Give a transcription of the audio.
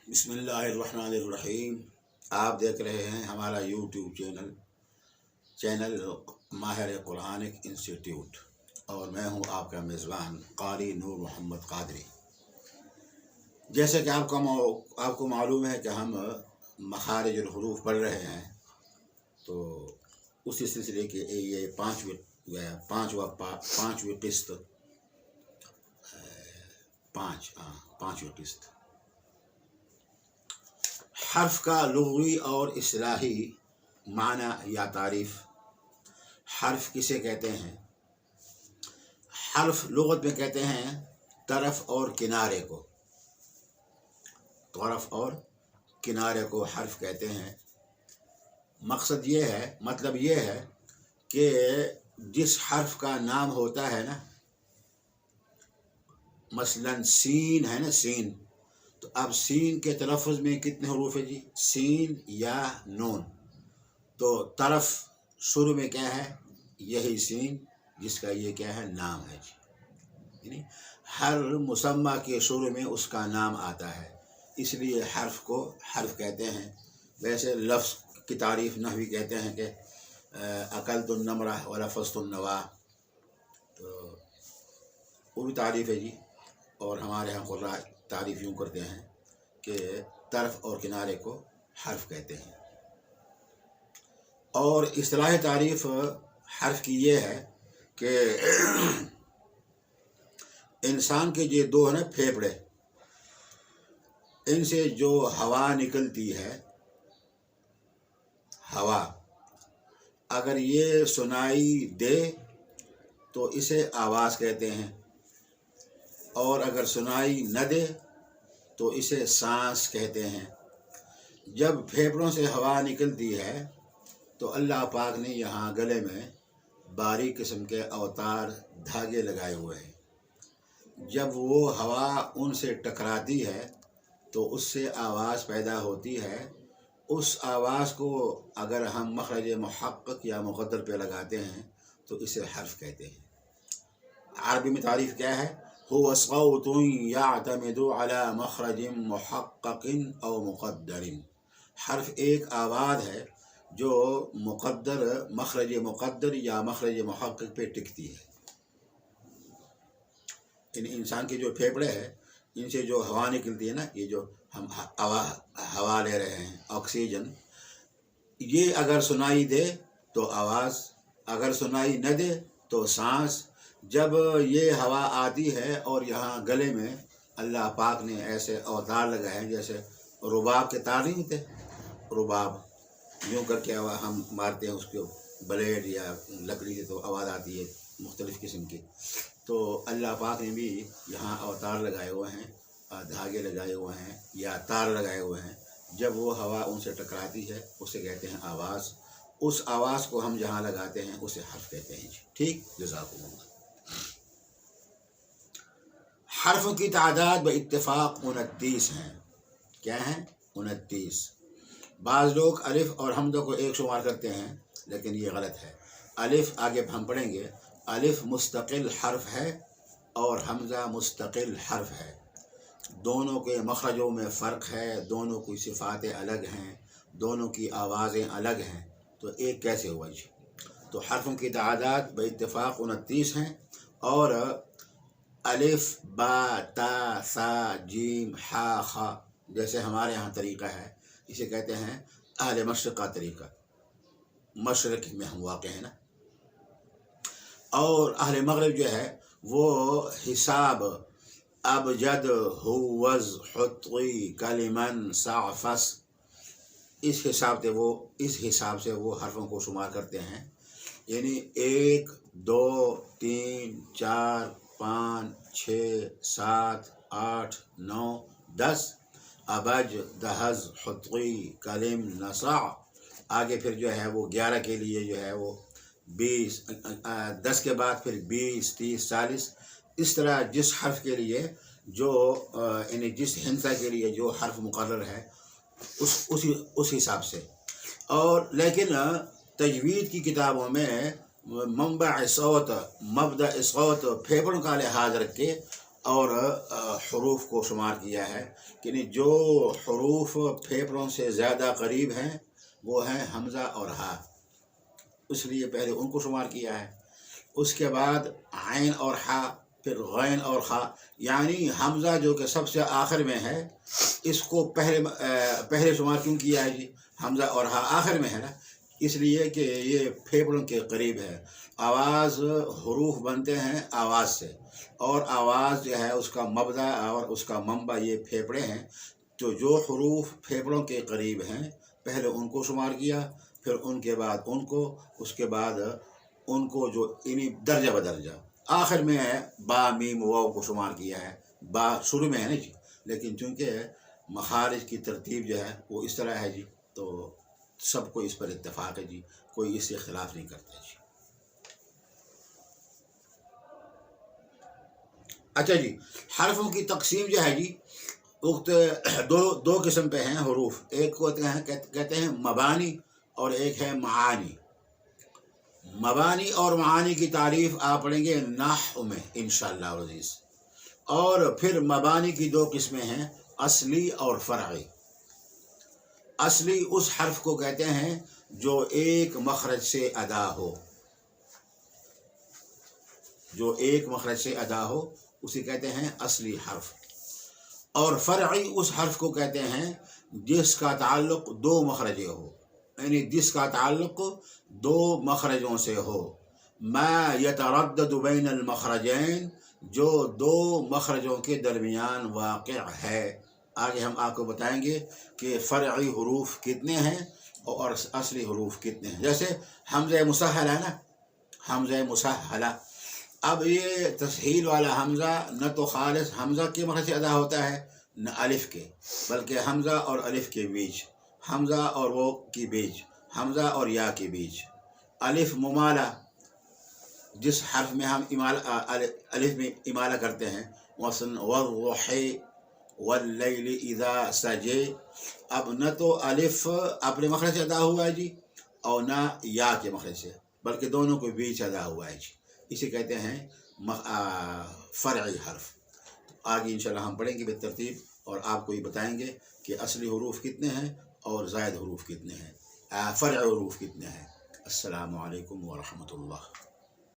بسم اللہ الرحمن الرحیم۔ آپ دیکھ رہے ہیں ہمارا یوٹیوب چینل ماہر قرآنک انسٹیٹیوٹ، اور میں ہوں آپ کا میزبان قاری نور محمد قادری۔ جیسے کہ آپ کو معلوم ہے کہ ہم مخارج الحروف پڑھ رہے ہیں، تو اسی سلسلے کے یہ پانچویں قسط حرف کا لغوی اور اصطلاحی معنی یا تعریف۔ حرف کسے کہتے ہیں؟ حرف لغت میں کہتے ہیں طرف اور کنارے کو۔ حرف کہتے ہیں۔ مطلب یہ ہے کہ جس حرف کا نام ہوتا ہے نا، مثلاً سین ہے نا، سین، تو اب سین کے تلفظ میں کتنے حروف ہے جی؟ سین یا نون، تو طرف شروع میں کیا ہے؟ یہی سین، جس کا یہ کیا ہے؟ نام ہے جی۔ یعنی ہر مسمہ کے شروع میں اس کا نام آتا ہے، اس لیے حرف کو حرف کہتے ہیں۔ ویسے لفظ کی تعریف نحوی کہتے ہیں کہ اکلت النمرہ ولفظت النواہ، تو وہ بھی تعریف ہے جی۔ اور ہمارے یہاں قراء تعریف یوں کرتے ہیں کہ طرف اور کنارے کو حرف کہتے ہیں۔ اور اصطلاحی تعریف حرف کی یہ ہے کہ انسان کے جو دو ہے نا پھیپڑے، ان سے جو ہوا نکلتی ہے، ہوا اگر یہ سنائی دے تو اسے آواز کہتے ہیں، اور اگر سنائی نہ دے تو اسے سانس کہتے ہیں۔ جب پھیپڑوں سے ہوا نکلتی ہے تو اللہ پاک نے یہاں گلے میں باریک قسم کے اوتار دھاگے لگائے ہوئے ہیں۔ جب وہ ہوا ان سے ٹکراتی ہے تو اس سے آواز پیدا ہوتی ہے۔ اس آواز کو اگر ہم مخرج محقق یا مقدر پہ لگاتے ہیں تو اسے حرف کہتے ہیں۔ عربی میں تعریف کیا ہے؟ هو صوت يعتمد على مخرج محقق او مقدر۔ حرف ایک آواز ہے جو مخرج مقدر یا مخرج محقق پہ ٹکتی ہے۔ انسان کے جو پھیپڑے ہیں، ان سے جو ہوا نکلتی ہے نا، یہ جو ہم ہوا لے رہے ہیں، آکسیجن، یہ اگر سنائی دے تو آواز، اگر سنائی نہ دے تو سانس۔ جب یہ ہوا آتی ہے اور یہاں گلے میں اللہ پاک نے ایسے اوتار لگائے ہیں، جیسے رباب کے تار نہیں ہوتے، رباب یوں کر کے ہم مارتے ہیں اس کو بلیڈ یا لکڑی سے، تو آواز آتی ہے مختلف قسم کی۔ تو اللہ پاک نے بھی یہاں اوتار لگائے ہوئے ہیں، دھاگے لگائے ہوئے ہیں یا تار لگائے ہوئے ہیں۔ جب وہ ہوا ان سے ٹکراتی ہے اسے کہتے ہیں آواز۔ اس آواز کو ہم جہاں لگاتے ہیں اسے حرف کہتے ہیں جی۔ ٹھیک، جزاکم اللہ۔ حرفوں کی تعداد بے اتفاق 29 ہیں۔ کیا ہیں؟ 29۔ بعض لوگ الف اور حمزہ کو ایک شمار کرتے ہیں، لیکن یہ غلط ہے۔ الف آگے ہم پڑھیں گے، الف مستقل حرف ہے اور حمزہ مستقل حرف ہے۔ دونوں کے مخرجوں میں فرق ہے، دونوں کی صفاتیں الگ ہیں، دونوں کی آوازیں الگ ہیں، تو ایک کیسے ہوا جی؟ تو حرفوں کی تعداد بے اتفاق 29 ہیں، اور الف با تا سا جیم ہا خا، جیسے ہمارے یہاں طریقہ ہے، اسے کہتے ہیں اہل مشرق کا طریقہ، مشرق میں ہم واقع ہیں نا۔ اور اہل مغرب جو ہے وہ حساب ابجد ہوز حطوی کلمن صافس، اس حساب سے وہ حرفوں کو شمار کرتے ہیں۔ یعنی 1 2 3 4 5 6 7 8 9 10 ابج دہز حطوی کلم نسع، آگے پھر جو ہے وہ 11 کے لیے جو ہے وہ 20، 10 کے بعد پھر 20 30 40، اس طرح جس حرف کے لیے یعنی جس ہندسہ کے لیے جو حرف مقرر ہے اس حساب سے۔ اور لیکن تجوید کی کتابوں میں مبدأ صوت پھیپڑوں کا لحاظ رکھ کے اور حروف کو شمار کیا ہے کہ جو حروف پھیپڑوں سے زیادہ قریب ہیں وہ ہیں حمزہ اور ہا، اس لیے پہلے ان کو شمار کیا ہے. اس کے بعد عین اور ہا، پھر غین اور خا. یعنی حمزہ جو کہ سب سے آخر میں ہے، اس کو پہلے شمار کیوں کیا ہے جی؟ حمزہ اور ہا آخر میں ہے نا، اس لیے کہ یہ پھیپڑوں کے قریب ہے. آواز حروف بنتے ہیں آواز سے، اور آواز جو ہے اس کا مبدا اور اس کا منبع یہ پھیپڑے ہیں. تو جو حروف پھیپڑوں کے قریب ہیں پہلے ان کو شمار کیا، پھر ان کے بعد ان کو، اس کے بعد ان کو جو درجہ بدرجہ آخر میں ہے با میم واو کو شمار کیا ہے. با شروع میں ہے نا جی، لیکن چونکہ مخارج کی ترتیب جو ہے وہ اس طرح ہے جی، تو سب کو اس پر اتفاق ہے جی، کوئی اس سے اختلاف نہیں کرتا جی. اچھا جی، حرفوں کی تقسیم جو ہے جی دو قسم پہ ہیں حروف. ایک کو کہتے ہیں مبانی اور ایک ہے معانی. مبانی اور معانی کی تعریف آپ پڑھیں گے نحو میں انشاءاللہ العزیز. اور پھر مبانی کی دو قسمیں ہیں، اصلی اور فرعی. اصلی اس حرف کو کہتے ہیں جو ایک مخرج سے ادا ہو، جو ایک مخرج سے ادا ہو اسے کہتے ہیں اصلی حرف. اور فرعی اس حرف کو کہتے ہیں جس کا تعلق دو مخرجیں ہو، یعنی جس کا تعلق دو مخرجوں سے ہو. ما یتردد بین المخرجین، جو دو مخرجوں کے درمیان واقع ہے. آگے ہم آپ کو بتائیں گے کہ فرعی حروف کتنے ہیں اور اصلی حروف کتنے ہیں. جیسے حمزہ مسہلہ ہے نا، حمزہ مسہلہ. اب یہ تسہیل والا حمزہ نہ تو خالص حمزہ کے مخرج سے ادا ہوتا ہے نہ الف کے، بلکہ حمزہ اور الف کے بیچ، حمزہ اور وہ کے بیچ، حمزہ اور یا کے بیچ. الف ممالہ، جس حرف میں ہم الف میں امالہ کرتے ہیں، مثلا والضحی واللیل اذا سجے. اب نہ تو الف اپنے مخرج سے ادا ہوا ہے جی اور نہ یا کے مخرج سے، بلکہ دونوں کے بیچ ادا ہوا ہے جی. اسے کہتے ہیں فرعی حرف. آگے انشاءاللہ ہم پڑھیں گے بالترتیب اور آپ کو یہ بتائیں گے کہ اصلی حروف کتنے ہیں اور زائد حروف کتنے ہیں، فرعی حروف کتنے ہیں. السلام علیکم ورحمۃ اللہ.